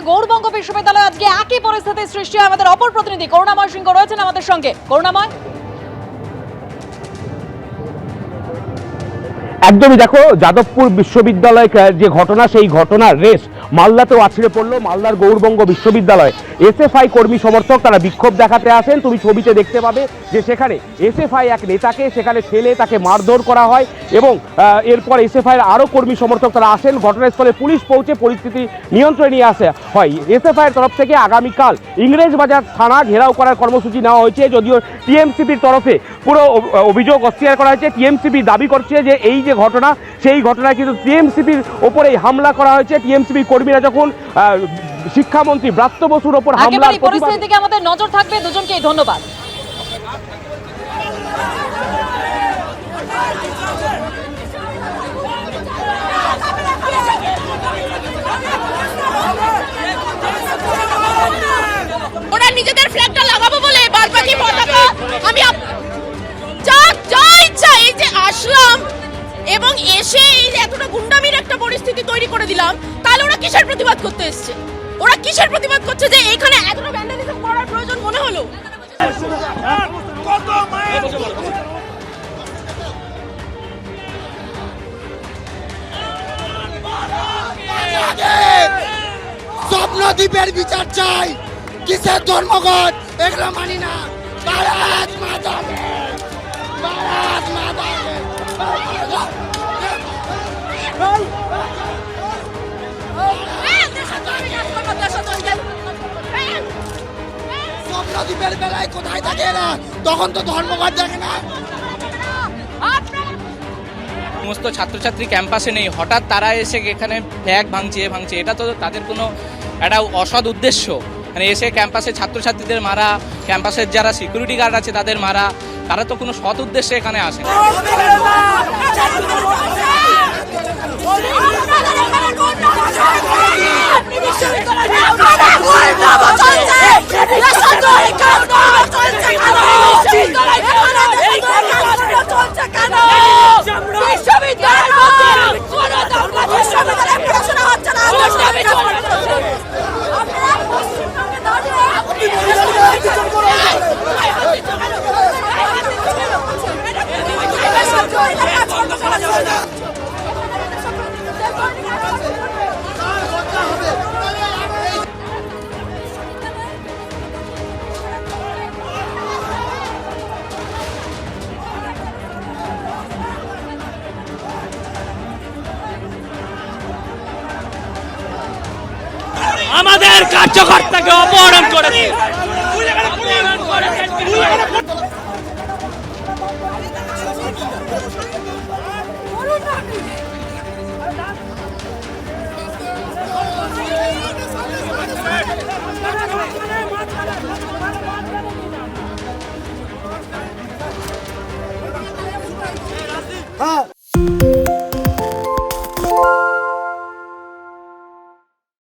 গৌড়বঙ্গ বিশ্ববিদ্যালয়ে আজকে একই পরিস্থিতি সৃষ্টি হয়। আমাদের অপর প্রতিনিধি করুণাময় সিংহ রয়েছেন আমাদের সঙ্গে। করুণাময়, একদমই দেখো, যাদবপুর বিশ্ববিদ্যালয় যে ঘটনা, সেই ঘটনার রেশ মালদাতেও আছড়ে পড়লো। মালদার গৌড়বঙ্গ বিশ্ববিদ্যালয় এসএফআই কর্মী সমর্থক তারা বিক্ষোভ দেখাতে আসেন। তুমি ছবিতে দেখতে পাবে যে সেখানে এসএফআই এক নেতাকে সেখানে ঠেলে তাকে মারধর করা হয় এবং এরপর এসএফআই এর আরও কর্মী সমর্থক তারা আসেন। ঘটনাস্থলে পুলিশ পৌঁছে পরিস্থিতি নিয়ন্ত্রণে নিয়ে আসা হয়। এসএফআই এর তরফ থেকে আগামীকাল ইংরেজবাজার থানা ঘেরাও করার কর্মসূচি নেওয়া হয়েছে, যদিও টিএমসিপির তরফে পুরো অভিযোগ অস্বীকার করা হয়েছে। টিএমসিপি দাবি করছে যে এই যে ঘটনা, সেই ঘটনায় কিন্তু টিএমসিপির ওপরেই হামলা করা হয়েছে। টিএমসিপি কর্মীরা যখন শিক্ষামন্ত্রী ব্রাত্য বসুর ওপর হামলা, পরিস্থিতির দিকে আমাদের নজর থাকবে। দুজনকেই ধন্যবাদ। ওরা নিজেদের ফ্ল্যাগটা লাগাবো বলে বারবাকি পতাকা আমি যা ইচ্ছা এই যে আসলাম এবং এসে এই যে এতটা গুন্ডামির একটা পরিস্থিতি তৈরি করে দিলাম, তাহলে ওরা কিসের প্রতিবাদ করতে এসছে? ওরা কিসের প্রতিবাদ করছে যে এখানে এতটা ভ্যান্ডালিজম করার প্রয়োজন মনে হলো? স্বপ্নদ্বীপের বিচার চাই, কিসের ধর্মঘট এগুলো মানি না। ভারত মাতা কি, ভারত মাতা কি। স্বপ্নদ্বীপের বেলায় কোথায় থাকে এরা? তখন তো ধর্মঘট দেখে না। সমস্ত ছাত্রছাত্রী ক্যাম্পাসে নেই, হঠাৎ তারা এসে এখানে ফ্ল্যাগ ভাঙছে, এটা তো তাদের কোনো একটা অসৎ উদ্দেশ্য। মানে এসে ক্যাম্পাসে ছাত্রছাত্রীদের মারা, ক্যাম্পাসের যারা সিকিউরিটি গার্ড আছে তাদের মারা, তারা তো কোনো সৎ উদ্দেশ্যে এখানে আসে না। আমাদের কার্যকর্তাকে অপহরণ করেছে।